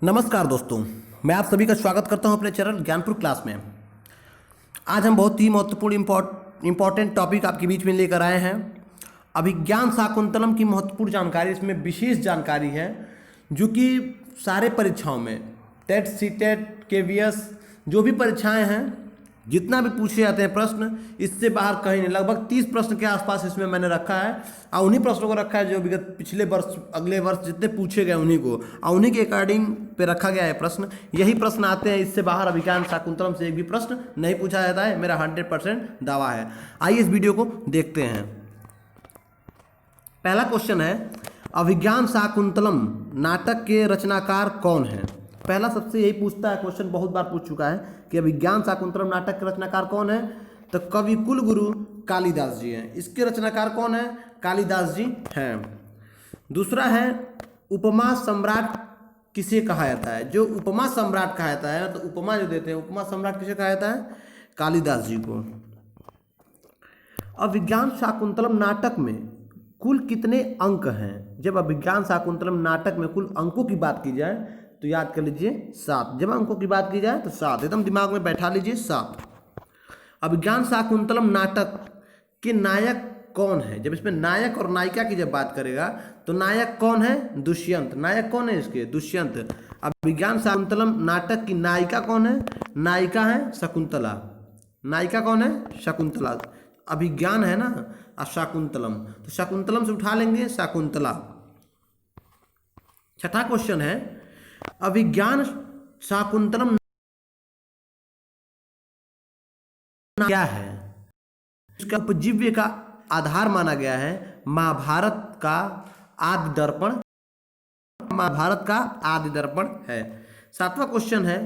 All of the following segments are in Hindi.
नमस्कार दोस्तों, मैं आप सभी का स्वागत करता हूं अपने चैनल ज्ञानपुर क्लास में। आज हम बहुत ही महत्वपूर्ण इम्पोर्टेंट टॉपिक आपके बीच में लेकर आए हैं। अभिज्ञान शाकुंतलम की महत्वपूर्ण जानकारी, इसमें विशेष जानकारी है जो कि सारे परीक्षाओं में टेट, सीटेट, केवीएस जो भी परीक्षाएं हैं, जितना भी पूछे जाते हैं प्रश्न, इससे बाहर कहीं नहीं। लगभग 30 प्रश्न के आसपास इसमें मैंने रखा है और उन्हीं प्रश्नों को रखा है जो विगत पिछले वर्ष, अगले वर्ष जितने पूछे गए उन्हीं को और उन्हीं के अकॉर्डिंग पे रखा गया है प्रश्न। यही प्रश्न आते हैं, इससे बाहर अभिज्ञान शाकुंतलम से एक भी प्रश्न नहीं पूछा जाता है, मेरा 100% दावा है। आइए इस वीडियो को देखते हैं। पहला क्वेश्चन है, अभिज्ञान शाकुंतलम नाटक के रचनाकार कौन है? पहला सबसे यही पूछता है, क्वेश्चन बहुत बार पूछ चुका है कि अभिज्ञान शाकुंतलम नाटक के रचनाकार कौन है। तो कवि कुलगुरु कालिदास जी हैं। इसके रचनाकार कौन है? कालिदास जी हैं। दूसरा है, उपमा सम्राट किसे कहा जाता है? जो उपमा सम्राट कहा जाता है, तो उपमा जो देते हैं, उपमा सम्राट किसे कहा जाता है? कालिदास जी को। अभिज्ञान शाकुंतलम नाटक में कुल कितने अंक हैं? जब अभिज्ञान शाकुंतलम नाटक में कुल अंकों की बात की जाए तो याद कर लीजिए 7। जब अंकों की बात की जाए तो 7, एकदम दिमाग में बैठा लीजिए 7। अभिज्ञान शाकुंतलम नाटक के नायक कौन है? जब इसमें नायक और नायिका की जब बात करेगा तो नायक कौन है? दुष्यंत। नायक कौन है इसके? दुष्यंत। अभिज्ञान शाकुंतलम नाटक की नायिका कौन है? नायिका है शकुंतला। नायिका कौन है? शकुंतला। अभिज्ञान है ना, और शाकुंतलम, तो शाकुंतलम से उठा लेंगे शाकुंतला। छठा क्वेश्चन है, अभिज्ञान शाकुंतलम क्या है? इसका उपजीव्य का आधार माना गया है महाभारत का आदि दर्पण। महाभारत का आदि दर्पण है। सातवां क्वेश्चन है,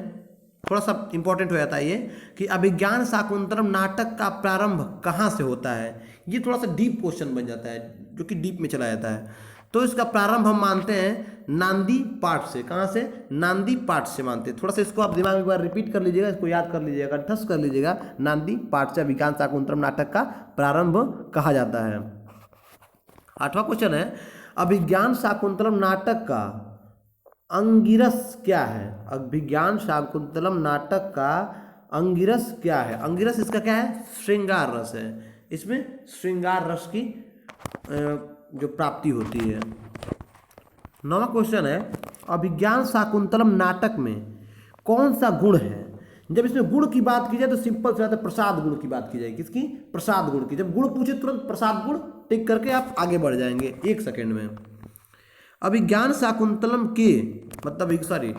थोड़ा सा इंपॉर्टेंट हो जाता है ये, कि अभिज्ञान शाकुंतलम नाटक का प्रारंभ कहाँ से होता है? ये थोड़ा सा डीप क्वेश्चन बन जाता है, जो कि डीप में चला जाता है। तो इसका प्रारंभ हम मानते हैं नांदी पाठ से। कहाँ से? नांदी पाठ से मानते हैं। थोड़ा सा इसको आप दिमाग में एक बार रिपीट कर लीजिएगा, इसको याद कर लीजिएगा, ठस कर लीजिएगा। नांदी पाठ से अभिज्ञान शाकुंतलम नाटक का प्रारंभ कहा जाता है। आठवां क्वेश्चन है, अभिज्ञान शाकुंतलम नाटक का अंगिरस क्या है? अभिज्ञान शाकुंतलम नाटक का अंगिरस क्या है? अंगिरस इसका क्या है? श्रृंगार रस है। इसमें श्रृंगार रस की जो प्राप्ति होती है। नौवां क्वेश्चन है, अभिज्ञान शाकुंतलम नाटक में कौन सा गुण है? जब इसमें गुण की बात की जाए तो सिंपल से बात है, प्रसाद गुण की बात की जाए। किसकी? प्रसाद गुण की। जब गुण पूछे तुरंत प्रसाद गुण टिक करके आप आगे बढ़ जाएंगे 1 सेकेंड में। अभिज्ञान शाकुंतलम के मतलब सॉरी,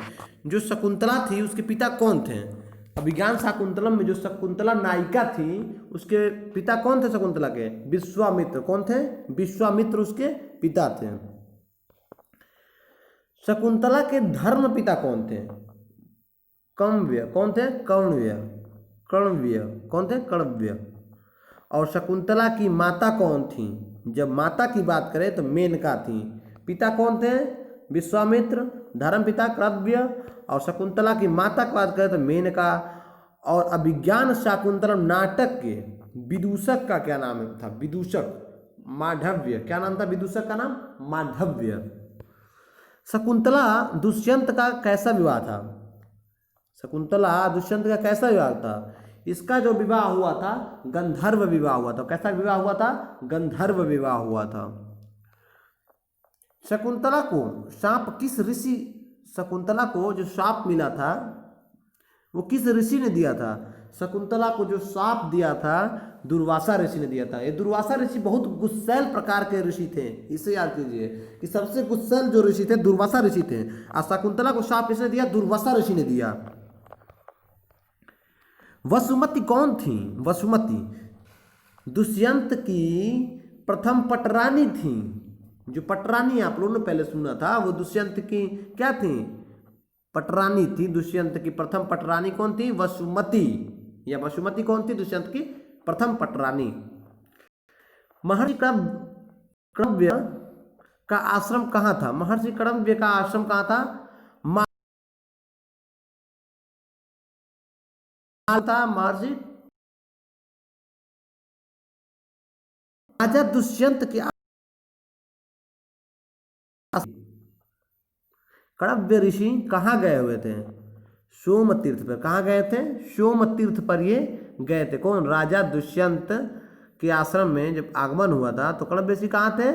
जो शकुंतला थी उसके पिता कौन थे? अभिज्ञान शाकुंतलम में जो शकुंतला नायिका थी उसके पिता कौन थे? शकुंतला के विश्वामित्र। कौन थे? विश्वामित्र उसके पिता थे। शकुंतला के धर्म पिता कौन थे? कर्णव्य। कौन थे? कर्णव्य। कर्णव्य। कौन थे? कर्णव्य। और शकुंतला की माता कौन थी? जब माता की बात करें तो मेनका थी। पिता कौन थे? विश्वामित्र। धर्म पिता कर्णव्य। और शकुंतला की माता की बात करें तो मेनका। और अभिज्ञान शाकुंतलम नाटक के विदूषक का क्या नाम था? विदूषक माधव्य। क्या नाम था विदूषक का नाम? माधव्य। शकुंतला दुष्यंत का कैसा विवाह था? शकुंतला दुष्यंत का कैसा विवाह था? इसका जो विवाह हुआ था गंधर्व विवाह हुआ था। कैसा विवाह हुआ था? गंधर्व विवाह हुआ था। शकुंतला को शाप किस ऋषि, शकुंतला को जो शाप मिला था वो किस ऋषि ने दिया था? शकुंतला को जो शाप दिया था दुर्वासा ऋषि ने दिया था। ये दुर्वासा ऋषि बहुत गुस्सैल प्रकार के ऋषि थे, इसे याद कीजिए कि सबसे गुस्सैल जो ऋषि थे दुर्वासा ऋषि थे। और शकुंतला को शाप किसने दिया? दुर्वासा ऋषि ने दिया। वसुमती कौन थी? वसुमती दुष्यंत की प्रथम पटरानी थी। जो पटरानी आप लोगों ने पहले सुना था वो दुष्यंत की क्या थी? पटरानी थी। दुष्यंत की प्रथम पटरानी कौन थी? वसुमती। या वसुमती कौन थी? दुष्यंत की प्रथम पटरानी। महर्षि कर्णव्य का आश्रम कहाँ था? महर्षि कर्णव्य का आश्रम कहाँ था? था महर्षि राजा दुष्यंत के कण्व ऋषि कहाँ गए हुए थे? सोम तीर्थ पर। कहाँ गए थे? सोम तीर्थ पर ये गए थे। कौन? राजा दुष्यंत के आश्रम में जब आगमन हुआ था तो कण्व ऋषि कहाँ थे?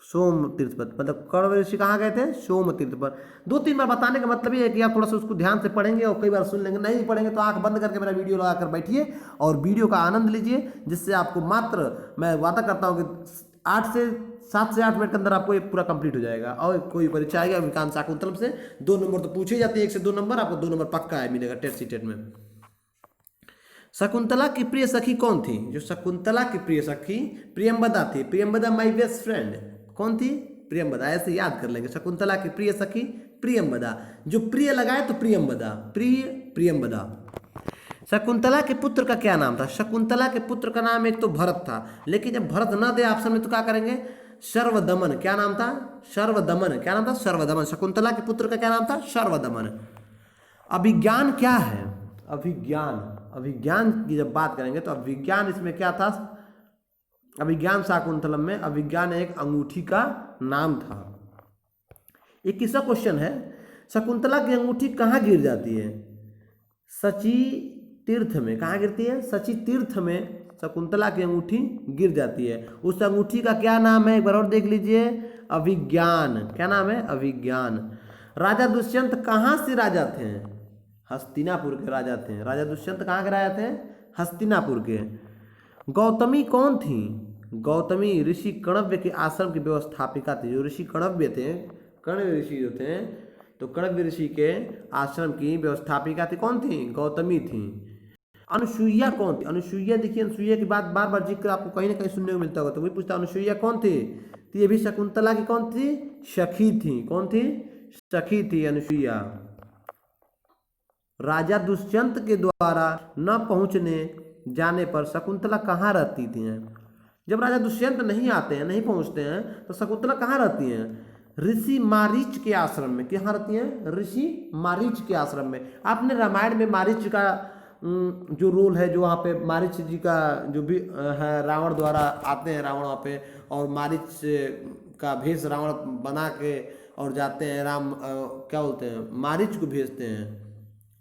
सोम तीर्थ पर। मतलब कण्व ऋषि कहाँ गए थे? सोम तीर्थ पर। 2-3 बार बताने का मतलब ये है कि आप थोड़ा सा उसको ध्यान से पढ़ेंगे और कई बार सुन लेंगे। नहीं पढ़ेंगे तो आंख बंद करके मेरा वीडियो लगा कर बैठिए और वीडियो का आनंद लीजिए, जिससे आपको मात्र मैं वादा करता हूँ कि 7 से 8 मिनट के अंदर आपको ये पूरा कंप्लीट हो जाएगा। और कोई परीक्षा आएगा विज्ञान शाकुंतलम से 2 नंबर तो पूछे जाते हैं, 1 से 2 नंबर आपको 2 नंबर पक्का है मिलेगा टेट सीटेट में। शकुंतला की प्रिय सखी कौन थी? जो शकुंतला की प्रिय सखी प्रियंवदा थी। प्रियंवदा माय बेस्ट फ्रेंड कौन थी? प्रियंवदा। ऐसे याद कर लेंगे, शकुंतला की प्रिय सखी प्रियंवदा। जो प्रिय लगाए तो प्रियंवदा, प्रिय प्रियंवदा। शकुंतला के पुत्र का क्या नाम था? शकुंतला के पुत्र का नाम एक तो भरत था, लेकिन जब भरत न दे ऑप्शन में तो क्या करेंगे? सर्वदमन। क्या नाम था? सर्वदमन। क्या नाम था? सर्वदमन। शकुंतला के पुत्र का क्या नाम था? सर्वदमन। अभिज्ञान क्या है? अभिज्ञान। अभिज्ञान की जब बात करेंगे तो अभिज्ञान इसमें क्या था? अभिज्ञान शाकुंतलम में अभिज्ञान एक अंगूठी का नाम था। 21वां क्वेश्चन है, शकुंतला की अंगूठी कहाँ गिर जाती है? सची तीर्थ में। कहाँ गिरती है? सची तीर्थ में शकुंतला की अंगूठी गिर जाती है। उस अंगूठी का क्या नाम है? एक बार और देख लीजिए, अभिज्ञान। क्या नाम है? अभिज्ञान। राजा दुष्यंत कहाँ से राजा थे? हस्तिनापुर के राजा थे। राजा दुष्यंत कहाँ के राजा थे? हस्तिनापुर के। गौतमी कौन थी? गौतमी ऋषि कण्व के आश्रम की व्यवस्थापिका थी। जो ऋषि कण्व थे, कण्व ऋषि जो थे, तो कण्व ऋषि के आश्रम की व्यवस्थापिका थी। कौन थी? गौतमी थी। अनुसुईया कौन थी? अनुसुईया, देखिए अनुसुईया की बात बार बार जिक्र आपको कहीं ना कहीं सुनने को मिलता होगा, तो वही पूछता अनुसुईया कौन थी? तो ये भी शकुंतला की कौन थी? सखी थी। कौन थी? सखी थी अनुसुईया। राजा दुष्यंत के द्वारा न पहुंचने जाने पर शकुंतला कहाँ रहती थी? जब राजा दुष्यंत नहीं आते हैं, नहीं पहुंचते हैं, तो शकुंतला कहाँ रहती हैं? ऋषि मारीच के आश्रम में। कहाँ रहती हैं? ऋषि मारीच के आश्रम में। आपने रामायण में मारीच का जो रोल है, जो वहाँ पे मारीच जी का जो भी है, रावण द्वारा आते हैं रावण वहाँ पे, और मारीच का भेष रावण बना के और जाते हैं, राम क्या बोलते हैं, मारीच को भेजते हैं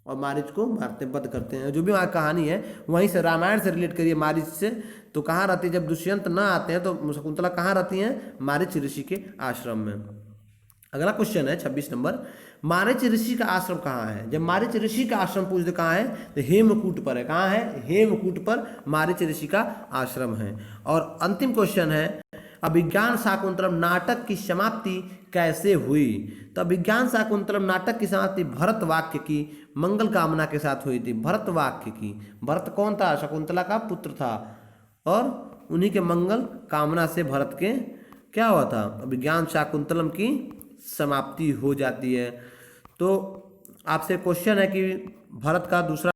और मारीच को मारते वध करते हैं। जो भी वहाँ कहानी है वहीं से, रामायण से रिलेट करिए मारीच से। तो कहाँ रहती है? जब दुष्यंत ना आते हैं तो शकुंतला कहाँ रहती हैं? मारीच ऋषि के आश्रम में। अगला क्वेश्चन है 26 नंबर, मारीच ऋषि का आश्रम कहाँ है? जब मारीच ऋषि का आश्रम पूछते कहाँ है, तो हेमकूट पर है। कहाँ है? हेमकूट पर मारीच ऋषि का आश्रम है। और अंतिम क्वेश्चन है, अभिज्ञान शाकुंतलम नाटक की समाप्ति कैसे हुई? तो अभिज्ञान शाकुंतलम नाटक की समाप्ति भरत वाक्य की मंगल कामना के साथ हुई थी। भरत वाक्य की। भरत कौन था? शकुंतला का पुत्र था, और उन्हीं के मंगल कामना से भरत के क्या हुआ था? अभिज्ञान शाकुंतलम की समाप्ति हो जाती है। तो आपसे क्वेश्चन है कि भरत का दूसरा